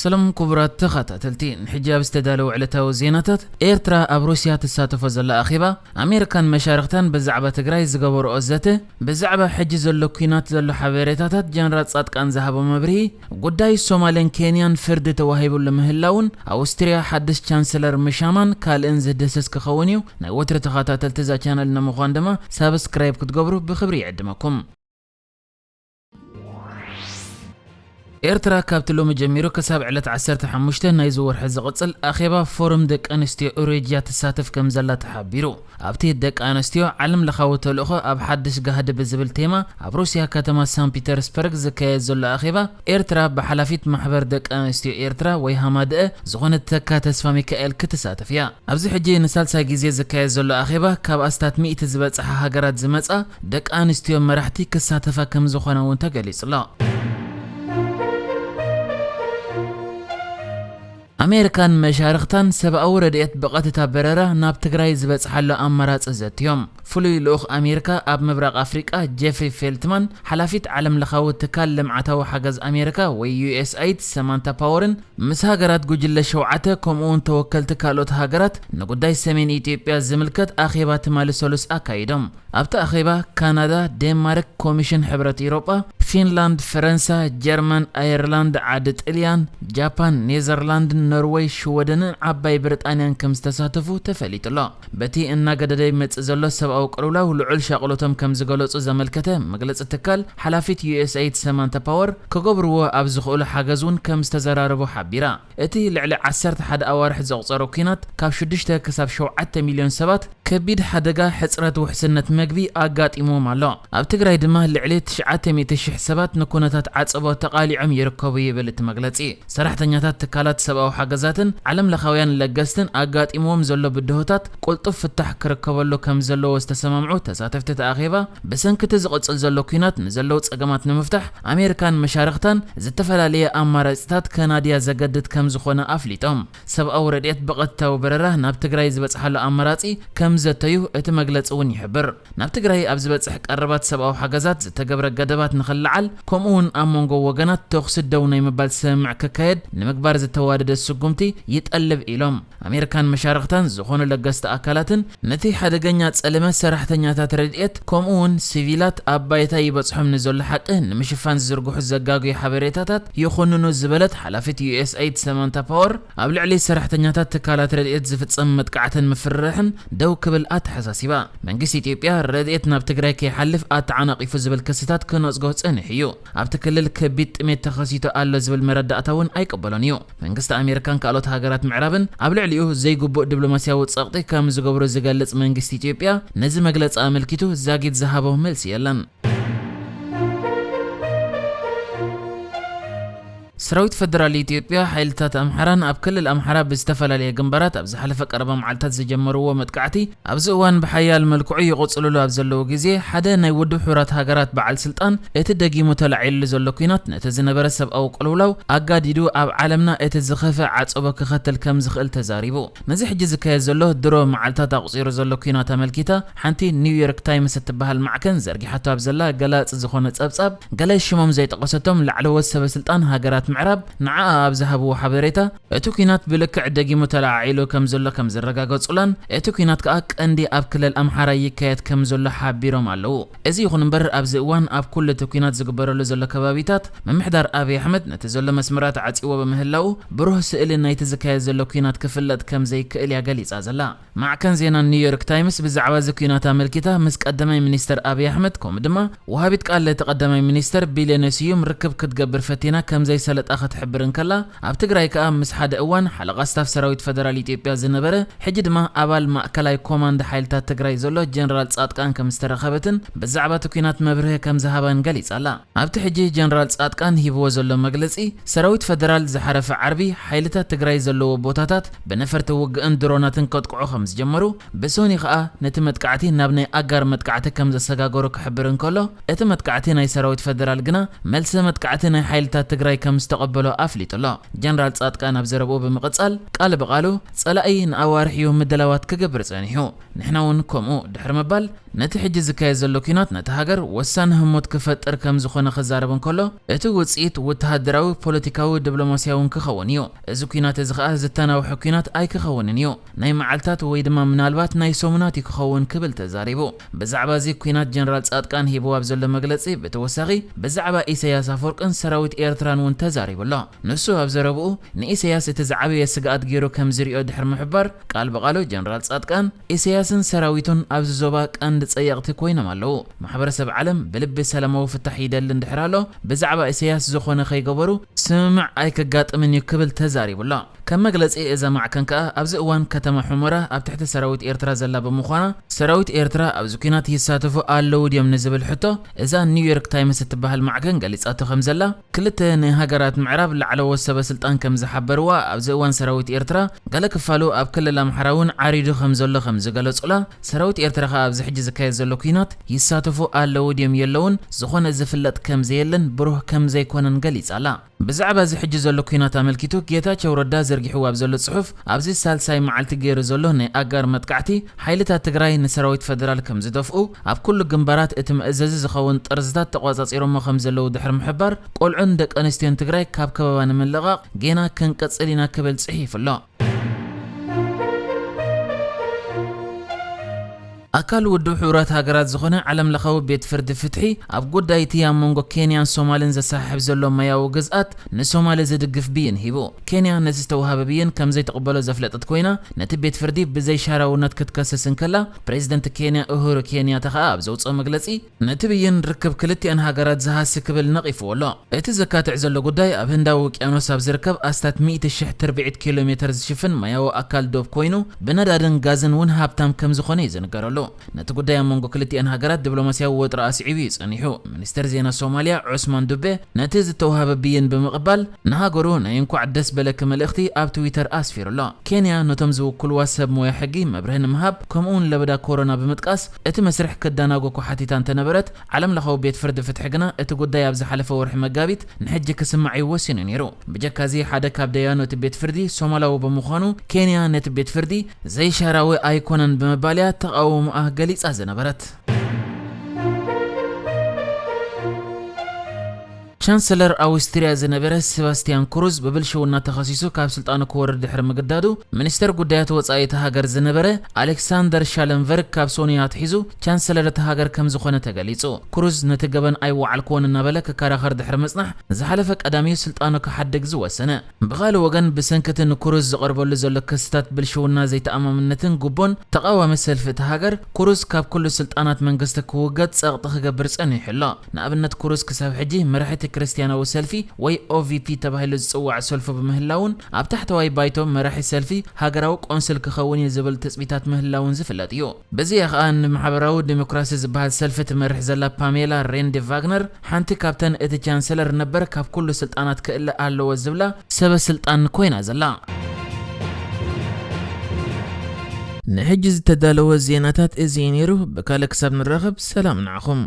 سلام كبرات تخاتلتين حجاب استدالو علتاو زيناتات إيرترا أب روسيا تساتفو زلا أخيبا أمريكان مشاركتان بزعبة تقراي زقبور أزاته بزعبة حج زلو كينات زلو حبيريتاتات جنرات صادقان زهبو مبري قداي الصومالين كينيان فرد توهيبو لمهلاون أوستريا حدث چانسلر مشامان كال انز دسس كخونيو نوتر تخاتلتزا چانل نمخواندما سابسكرايب كتقبرو بخبري عدمكم إيرترا كابتلو مجميرو كساب علت عسرت حموشته نايزور حز قصل أخيبا فورم دك أنستيو أوريجيا تساتف كمزلا تحبيرو أبتي دك أنستيو علم لخاوتو الأخو أب حدش قهد بزبل تيما أب روسيا كتما سان بيترسبرغ زكاية زولا أخيبا إيرترا بحلافيت محبر دك أنستيو إيرترا ويهاماد زغونت تكا تسفامي كأل كتساتفيا أبزي حجي نسال سايقيزي زكاية زولا أخيبا كاب أستات مئة زبات صحا هاقرات زمتسا دك أنستيو مرحتي كساتفا كمزخونا وانتقاليس الله أمريكان مشاركتان سبا أورديت بقاتتا بررة ناب تقراي زبس حلو أمارات زتيوم فلوي لوخ أمريكا أب مبرق أفريقيا جيفري فيلتمان حلافيت علم لخاو تكلم عتاو حجز أمريكا ويو اس ايد سامانتا باورن مس هاجرات جوجل شوعته كومون توكلت كالوت هاجرات نقداي سمين إثيوبيا زملكت أخيبات مال سولوس أكايدم أبتا أخيبا كندا دنمارك كوميشن حبرة أوروبا فنلند فرنسا جرمن ايرلاند عدد إليان جابان نيزرلاند نروي شودن عباي بريطانيان كم استساتفو تفليت الله بتي إن قددي متزلو سبعو قرولا ولعل شغلتهم كم زغلوص زملكته مجلس التكال حلافيت يو اس ايد سامانتا باور كغبرو ابزخول حاجزون كم استزراربو حبيرا اتي لعل 11 اوارح زغصرو كينات كاب 6 كساب 7 مليون سبات كبيد حدقا حصرت وحسنت مغبي اغاطيمو مالو اب تግራይ ድማ ልዕሊ 900,000 ሰባት ንኩነታት ዓጽቦ ተቃሊዖም ይርከቡ ይብል ተመግለጺ ሰራሕተኛታት ትካላት ሰብኣዊ ሓገዛትን ዓለም ለኻውያን ለገስትን አጋጢሞም ዘሎ ብድሆታት ቁልጡፍ ፍታሕ ክርከበሉ ከም ዘለዎ ዝተሰማምዑ ተሳተፍቲ ተኣኺባ በሰንክቲ ዝቕጽል ዘሎ ኩናት ንዘለው ጸገማት ንምፍታሕ ኣሜሪካን መሻርክታን ዝተፈላለየ ኣማራጺታት ካናድያ ዘገድድ ከም ዝኾነ ኣፍሊጦም ሰብኣዊ ረድኤት በቐጥታዊ በረራ ናብ ትግራይ ዝበጽሓሉ ኣማራጺ ከም ዘተዩ እቲ መግለጺ እውን ይሕብር ናብ ትግራይ ኣብ ዝበጽሕ ቀረባት ሰብኣዊ ሓገዛት ዝተገብረ ገደባት ንኽልዓል ከምኡውን ኣብ መንጎ ወገናት ተኽሲ ደው ናይ ምባል ሰምዕ ክካየድ ንምግባር ዝተዋደደ ስጉምቲ ይጠልብ ኢሎም ኣሜሪካን መሻርክታን ዝኾኑ ለገስቲ ኣካላትን ነቲ ሓደገኛ ጸለመ ሰራሕተኛታት ረድኤት ከምኡውን ሲቪላት ኣብ ባይታ ይበጽሖም ንዘሎ ሓቂ ንምሽፋን ዝዝርግሑ ዘጋግዩ ሓበሬታታት ይኹንኑ ዝበለት ሓላፊት ዩኤስ ኤይድ ሰማንታ ፓወር ኣብ ልዕሊ ሰራሕተኛታት ትካላት ረድኤት ዝፍጸም መጥቃዕትን ምፍርሕን ደው ክብል ኣተሓሳሲባ መንግስቲ ኢትዮጵያ ረድኤት ናብ ትግራይ ከይሓልፍ ኣተዓናቂፉ ዝብል ክስታት ክነጽጎ ጽንሕ እዩ ኣብቲ ክልል ከቢድ ጥሜት ተኸሲቶ ኣሎ ዝብል መረዳእታውን ኣይቅበሎን እዩ መንግስቲ ኣሜሪካን ካልኦት ሃገራት ምዕራብን ኣብ ልዕሊኡ ዘይግቡእ ዲፕሎማስያዊ ጸቕጢ ከም ዝገብሩ ዝገልጽ መንግስቲ ኢትዮጵያ ነዚ መግለጺ ኣመልኪቱ ዛጊድ ዝሃቦ መልሲ የለን سراويت فدرالي إثيوبيا حيلتات أمحران أب كل الأمحرة بستفلالي جنبرات أبز حلفة قربة معلتات زجمروا ومتقعتي أبزوان بحيال ملكوعي يغصلوا له أبزلو جزية حدا نيودو حورات هاجرات بعل سلطان اتدقي متلعيل لزلوكينات نتزن برسب أو قلولو أقاد يدو أب عالمنا اتزخفة عصبك ختل كم زخل تزاريبو نزيح جزكا يزلوه درو معلتات أقصير زلوكينات ملكيتا حنتي نيويورك تايمس اتبها المعكن زرقي حتى أبزلا قلات زخونة أبصاب قلا الشمام زي تقصتهم لعلو السبب سلطان هاجرات معرب نعا أبزهبو حبريتا اتوكينات بلكع دقي متلاعيلو كم زلو كم زرقا قصولان اتوكينات كأك اندي أب كل الأمحارة يكايت كم زلو حابيرو مالو ازي يخون مبرر أبزئوان أب كل توكينات زقبرلو زلو كبابيتات من محدار أبي أحمد نتزلو مسمرات عاتيوة بمهلاو بروح سئل نايتزكاية زلو كينات كفلت كم زي كإليا قليس أزلا مع كان زينا نيويورك تايمس بزعوا زكينات أمريكتا مسك قدمي منيستر أبي أحمد كومدما وهابيت قال لتقدمي منيستر بيلينسيوم ركب كتقبر فتينا كم زي سلت أخت حبرن كلا أب تقراي كأم مسحاد أوان حلقة ستاف سراويت فدرالي إثيوبيا زنبرة حجد ما أبال مأكلاي كوماند حيلتا تقراي زولو جنرال صادقان كم استرخبتن بزعبة توكينات مبره كم زهبان قليس ألا أب تحجي جنرال صادقان هيبو زولو مجلسي سراويت فدرال زحرف عربي حيلتا تقراي زولو بوتاتات بنفر توقعن دروناتن كتقعو خمس جمرو بسوني خا نتمت قعتي نابني أجر متقعته كم زسجاجورو كحبرن كله اتمت قعتي ناي سراويت فدرال جنا ملس متقعتي ناي حيلتا تقراي كم استقبلو أفليت الله جنرال صادقان أبزربو بمقصال قال بقالو صلاقي نأوارح يوم مدلوات كجبر صانيحو نحنا ونكمو دحر مبال ነቲ ሕጂ ዝካየድ ዘሎ ኩናት ነቲ ሃገር ወሳኒ ህሞት ክፈጥር ከም ዝኾነ ክዛረብ እንከሎ እቲ ውጽኢት ወተሃደራዊ ፖለቲካዊ ዲፕሎማስያውን ክኸውን እዩ እዚ ኩናት እዚ ከዓ ዝተናውሐ ኩናት ኣይክኸውንን እዩ ናይ መዓልታት ወይ ድማ ምናልባት ናይ ሰሙናት ክኸውን ክብል ተዛሪቡ ብዛዕባ እዚ ኩናት ጀነራል ጻድቃን ሂብዎ ኣብ ዘሎ መግለጺ ብተወሳኺ ብዛዕባ ኢሳያስ ኣፈወርቅን ሰራዊት ኤርትራን እውን ተዛሪቡሎ ንሱ ኣብ ዘረብኡ ንኢሳያስ እቲ ዝዓበየ ስግኣት ገይሩ ከም ዝሪኦ ድሕሪ ምሕባር ቃል በቃሉ ጀነራል ጻድቃን ኢሳያስን ሰራዊቱን ኣብዚ ዞባ ቀንዲ ጸየቕቲ ኮይኖም ኣለዉ ማሕበረሰብ ዓለም ብልቢ ሰላማዊ ፍታሕ ይደልን ድሕሪ ኣሎ ብዛዕባ ኢሳያስ ዝኾነ ከይገበሩ ስምምዕ ኣይከጋጥምን ክብል ተዛሪቡሎ ከም መግለጺ እዛ ማዕከን ከዓ ኣብዚ እዋን ከተማ ሑመራ ኣብ ትሕቲ ሰራዊት ኤርትራ ዘላ ብምዃና ሰራዊት ኤርትራ ኣብዚ ኩናት ይሳተፉ ኣለዉ ድዮም ንዝብል ሕቶ እዛ ኒውዮርክ ታይምስ እትበሃል ማዕከን ገሊጻቶ ከም ዘላ ክልተ ናይ ሃገራት ምዕራብ ላዕለዎት ሰበስልጣን ከም ዝሓበርዋ ኣብዚ እዋን ሰራዊት ኤርትራ ገለ ክፋሉ ኣብ ክልል ኣምሓራ እውን ዓሪዱ ከም ዘሎ ከም ዝገለጹላ ሰራዊት ኤርትራ ከዓ ኣብዚ ሕጂ ዝካየድ ዘሎ ኩናት ይሳተፉ ኣለዉ ድዮም የለውን ዝኾነ ዝፍለጥ ከም ዘየለን ብሩህ ከም ዘይኮነን ገሊጻላ ብዛዕባ እዚ ሕጂ ዘሎ ኩናት ኣመልኪቱ ጌታቸው ረዳ ዘርጊሑ ኣብ ዘሎ ጽሑፍ ኣብዚ ሳልሳይ መዓልቲ ገይሩ ዘሎ ናይ ኣጋር መጥቃዕቲ ሓይልታት ትግራይ ንሰራዊት ፌደራል ከም ዝደፍኡ ኣብ ኩሉ ግንባራት እቲ መእዘዚ ዝኸውን ጥርዝታት ተቋጻጺሮሞ ከም ዘለዉ ድሕሪ ምሕባር ቆልዑን ደቂ ኣንስትዮን ትግራይ ካብ ከበባ ንምልቓቕ ጌና ክንቀጽል ኢና ክብል ጽሒፉሎ ኣካል ውድብ ሕቡራት ሃገራት ዝኾነ ዓለም ለኻዊ ቤት ፍርዲ ፍትሒ ኣብ ጉዳይ እቲ ኣብ መንጎ ኬንያን ሶማልን ዘሳሕብ ዘሎ ማያዊ ግዝኣት ንሶማሊ ዝድግፍ ብይን ሂቡ ኬንያ ነዚ ዝተዋሃበ ብይን ከም ዘይተቐበሎ ዘፍለጠት ኮይና ነቲ ቤት ፍርዲ ብዘይ ሻራውነት ክትከስስን ከላ ፕሬዚደንት ኬንያ ኡሁሩ ኬንያታ ከዓ ኣብ ዘውፅኦ መግለጺ ነቲ ብይን ርክብ ክልቲአን ሃገራት ዝሃሲ ክብል ነቒፍዎ ኣሎ እቲ ዘካትዕ ዘሎ ጉዳይ ኣብ ህንዳዊ ውቅያኖስ ኣብ ዝርከብ ኣስታት 100,000 ተርቢዒት ኪሎ ሜትር ዝሽፍን ማያዊ ኣካል ዶብ ኮይኑ ብነዳድን ጋዝን እውን ሃብታም ከም ዝኾነ ይዝንገረሉ ነቲ ጉዳይ ኣብ መንጎ ክልቲአን ሃገራት ዲፕሎማስያዊ ወጥሪ ኣስዒቡ ይጸኒሑ ሚኒስተር ዜና ሶማልያ ዑስማን ዱቤ ነቲ ዝተዋሃበ ብይን ብምቕባል ንሃገሩ ናይ እንኳዕ ደስ በለክ መልእኽቲ ኣብ ትዊተር ኣስፊሩሎ ኬንያ ነቶም ዝውክልዋ ሰብ ሞያ ሕጊ መብርህ ንምሃብ ከምኡውን ለበዳ ኮሮና ብምጥቃስ እቲ መስርሕ ክዳናጎ ኩሓቲታ እንተነበረት ዓለም ለኻዊ ቤት ፍርዲ ፍትሒ ግና እቲ ጉዳይ ኣብ ዝሓለፈ ወርሒ መጋቢት ንሕጂ ክስማዕ ይወሲኑ ነይሩ ብጀካዚ ሓደ ካብ ደያኑ እቲ ቤት ፍርዲ ሶማላዊ ብምዃኑ ኬንያ ነቲ ቤት ፍርዲ ዘይሻራዊ ኣይኮነን ብምባልያ ተቃውሞ ገሊጻ ዝነበረት ቻንሰለር አውስትሪያ ዝነበረ ሴባስቲያን ኩሩዝ በብልሽውና ተኸሲሱ ካብ ስልጣኑ ክወርድ ድሕሪ ምግዳዱ ሚኒስተር ጉዳያት ወጻኢ ሃገር ዝነበረ አሌክሳንደር ሻለንበርግ ካብ ሶኒ ኣትሒዙ ቻንሰለር ሃገር ከም ዝኾነ ተገሊጹ ኩሩዝ ነቲ ገበን ኣይወዓልክዎን እናበለ ክከራኸር ድሕሪ መጽናሕ ዝሓለፈ ቀዳሚው ስልጣኑ ክሓድግ ዝወሰነ ብኻሊ ወገን ብሰንከት ንኩሩዝ ዝቐርበሉ ዘሎ ክስታት ብልሽውና ዘይተኣማምነትን ጉቦን ተቃዋሚ ሰልፊ እቲ ሃገር ኩሩዝ ካብ ኩሉ ስልጣናት መንግስቲ ክውገድ ጸቕጢ ክገብር ጸኒሕሎ ንኣብነት ኩሩዝ ክሳብ ሕጂ መራሕቲ ክርስቲያናዊ ሰልፊ ወይ OVP ተባሂሉ ዝጽዋዕ ሰልፉ በምህላውን ኣብ ታሕተዋይ ባይቶ መራሒ ሰልፊ ሃገራዊ ቆንስል ክኸውን ዝብል ተጽቢታት ምህላውን ዝፍለጥ እዩ በዚ ከዓ ማሕበራዊ ዲሞክራሲ ዝበሃል ሰልፊ ትመርሕ ዘላ ፓሜላ ሬንዲ ቫግነር ሓንቲ ካብተን እቲ ቻንሰለር ነበር ካብ ኩሉ ስልጣናት ክእለ ኣለዎ ዝብላ ሰበ ስልጣን ኮይና ዘላ ንሕጂ ዝተዳለወ ዜናታት እዚ ነይሩ በካለ ክሳብ ንረኸብ ሰላም ንዓኹም